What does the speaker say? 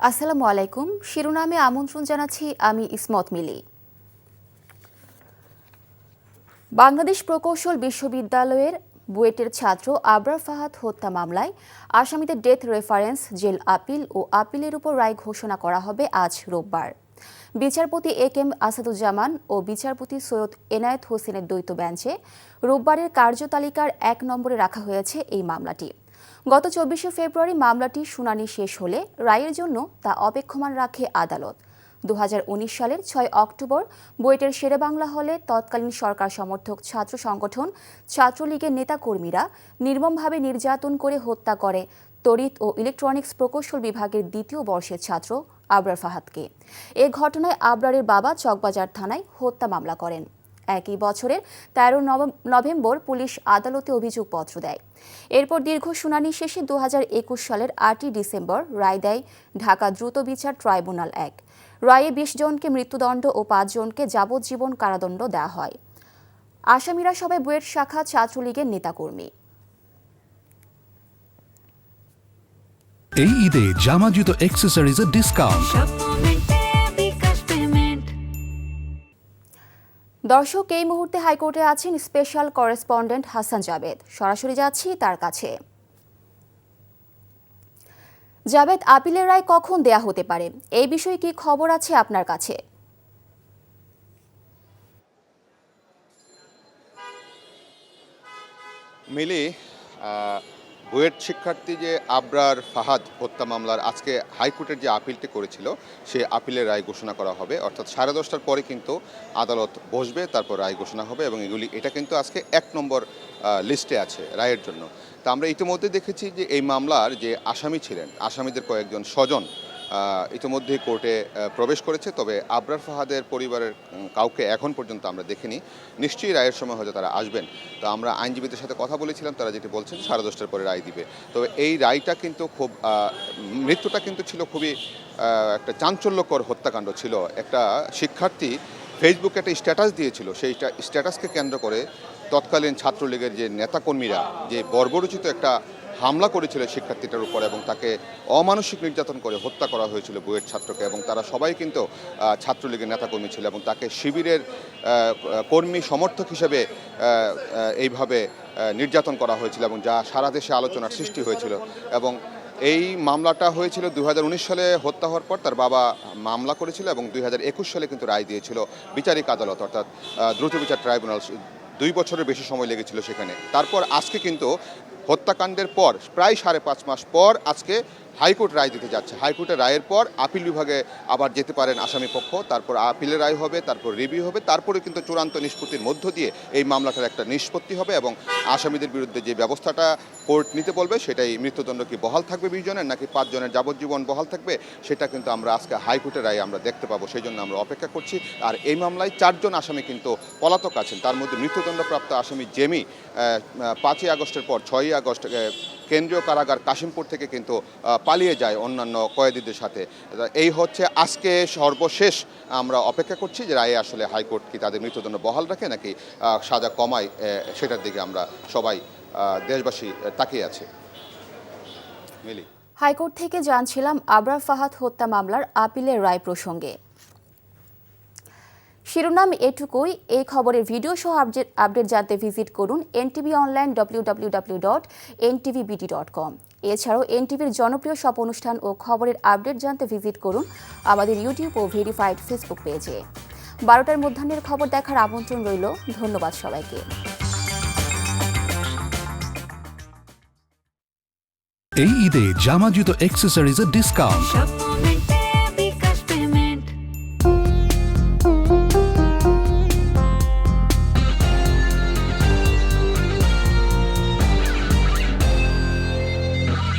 আসসালামু আলাইকুম। শিরোনামে আমন্ত্রণ জানাচ্ছি আমি ইসমত মিলি। বাংলাদেশ প্রকৌশল বিশ্ববিদ্যালয়ের বুয়েটের ছাত্র আবরার ফাহাদ হত্যা মামলায় আসামিদের ডেথ রেফারেন্স, জেল আপিল ও আপিলের উপর রায় ঘোষণা করা হবে আজ রোববার। বিচারপতি এ.কে.এম. আসাদুজ্জামান ও বিচারপতি সৈয়দ এনায়েত হোসেনের দ্বৈত বেঞ্চে রোববারের কার্যতালিকার ১ নম্বরে রাখা হয়েছে এই মামলাটি। গত ২৪শে ফেব্রুয়ারি মামলাটি শুনানি শেষ হলে রায়ের জন্য তা অপেক্ষমান রাখে আদালত। ২০১৯ সালের ৬ অক্টোবর বুয়েটের শেরেবাংলা হলে তৎকালীন সরকার সমর্থক ছাত্র সংগঠন ছাত্রলীগের নেতাকর্মীরা নির্মমভাবে নির্যাতন করে হত্যা করে তড়িৎ ও ইলেকট্রনিক্স প্রকৌশল বিভাগের ২য় বর্ষের ছাত্র আবরার ফাহাদকে। এ ঘটনায় আবরারের বাবা চকবাজার থানায় হত্যা মামলা করেন। একই বছরের ১৩ নভেম্বর পুলিশ আদালতে অভিযোগপত্র দেয়। এরপর দীর্ঘ শুনানি শেষে ২০২১ সালের ৮ই ডিসেম্বর রায় দেয় ঢাকা দ্রুত বিচার ট্রাইব্যুনাল ১। রায়ে ২০ জনকে মৃত্যুদণ্ড ও ৫ জনকে যাবজ্জীবন কারাদণ্ড দেওয়া হয়। আসামিরা সবাই বুয়েট শাখা ছাত্রলীগের নেতাকর্মী। এই ঈদে জামা জুতো অ্যাক্সেসরিজের ডিসকাউন্ট। দর্শক, এই মুহূর্তে হাইকোর্টে আছেন স্পেশাল করেসপন্ডেন্ট হাসান জাবেদ। সরাসরি যাচ্ছি তার কাছে। জাবেদ, আপিলের রায় কখন দেয়া হতে পারে, এই বিষয়ে কি খবর আছে আপনার কাছে? মিলি, বুয়েট শিক্ষার্থী যে আবরার ফাহাদ হত্যা মামলার আজকে হাইকোর্টের যে আপিলটি করেছিল সে আপিলের রায় ঘোষণা করা হবে, অর্থাৎ 10:30টার পরে কিন্তু আদালত বসবে, তারপর রায় ঘোষণা হবে এবং এটা কিন্তু আজকে ১ নম্বর লিস্টে আছে রায়ের জন্য। তা আমরা ইতিমধ্যে দেখেছি যে এই মামলার যে আসামি ছিলেন, আসামিদের কয়েকজন স্বজন ইতিমধ্যেই কোর্টে প্রবেশ করেছে, তবে আবরার ফাহাদের পরিবারের কাউকে এখন পর্যন্ত আমরা দেখিনি। নিশ্চয়ই রায়ের সময় হয়তো তারা আসবেন। তো আমরা আইনজীবীদের সাথে কথা বলেছিলাম, তারা যেটি বলছেন 10:30টার পরে রায় দিবে। তবে এই রায়টা কিন্তু খুব মৃত্যুটা কিন্তু ছিল খুবই একটা চাঞ্চল্যকর হত্যাকাণ্ড ছিল। একটা শিক্ষার্থী ফেসবুকে একটা স্ট্যাটাস দিয়েছিল, সেই স্ট্যাটাসকে কেন্দ্র করে তৎকালীন ছাত্রলীগের যে নেতাকর্মীরা যে বর্বরোচিত একটা হামলা করেছিল শিক্ষার্থীটার উপর এবং তাকে অমানসিক নির্যাতন করে হত্যা করা হয়েছিল বুয়েট ছাত্রকে, এবং তারা সবাই কিন্তু ছাত্রলীগের নেতাকর্মী ছিল এবং তাকে শিবিরের কর্মী সমর্থক হিসেবে এইভাবে নির্যাতন করা হয়েছিল এবং যা সারা দেশে আলোচনার সৃষ্টি হয়েছিল। এবং এই মামলাটা হয়েছিল ২০১৯ সালে হত্যা হওয়ার পর তার বাবা মামলা করেছিল এবং ২০২১ সালে কিন্তু রায় দিয়েছিল বিচারিক আদালত, অর্থাৎ দ্রুত বিচার ট্রাইব্যুনাল। ২ বছরের বেশি সময় লেগেছিল সেখানে। তারপর আজকে কিন্তু হত্যাকাণ্ডের পর প্রায় ৫.৫ মাস পর আজকে হাইকোর্ট রায় দিতে যাচ্ছে। হাইকোর্টের রায়ের পর আপিল বিভাগে আবার যেতে পারেন আসামি পক্ষ, তারপর আপিলের রায় হবে, তারপর রিভিউ হবে, তারপরে কিন্তু চূড়ান্ত নিষ্পত্তির মধ্য দিয়ে এই মামলাটার একটা নিষ্পত্তি হবে এবং আসামিদের বিরুদ্ধে যে ব্যবস্থাটা কোর্ট নিতে বলবে সেটাই মৃত্যুদণ্ড কি বহাল থাকবে ২০ জনের নাকি ৫ জনের যাবজ্জীবন বহাল থাকবে, সেটা কিন্তু আমরা আজকে হাইকোর্টের রায়ে আমরা দেখতে পাবো। সেই জন্য আমরা অপেক্ষা করছি। আর এই মামলায় ৪ জন আসামি কিন্তু পলাতক আছেন, তার মধ্যে মৃত্যুদণ্ডপ্রাপ্ত আসামি জেমি ৫ই আগস্টের পর ৬ই আগস্ট কেন্দ্রীয় কারাগার কাশিমপুর থেকে কিন্তু পালিয়ে যায় অন্যান্য কয়েদিদের সাথে। এই হচ্ছে আজকে সর্বশেষ। আমরা অপেক্ষা করছি যে রায়ে আসলে হাইকোর্ট কি তাদের মৃত্যুদণ্ড বহাল রাখে নাকি সাজা কমায়, সেটার দিকে আমরা সবাই দেশবাসী তাকিয়ে আছে। মিলি, হাইকোর্ট থেকে জানছিলাম আবরার ফাহাদ হত্যা মামলার আপিলের রায় প্রসঙ্গে। শিরোনাম এটুকুই। এই খবরের ভিডিও সহ আপডেট জানতে ভিজিট করুন NTV অনলাইন www.ntvbt.com। এছাড়াও এনটিভির জনপ্রিয় সব অনুষ্ঠান ও খবরের আপডেট জানতে ভিজিট করুন আমাদের ইউটিউব ও ভেরিফাইড ফেসবুক পেজে। 12টার মধ্যাহ্নের খবর দেখার আমন্ত্রণ রইল। ধন্যবাদ সবাইকে। এই ঈদে জামা জুতো অ্যাক্সেসরিজের ডিসকাউন্ট।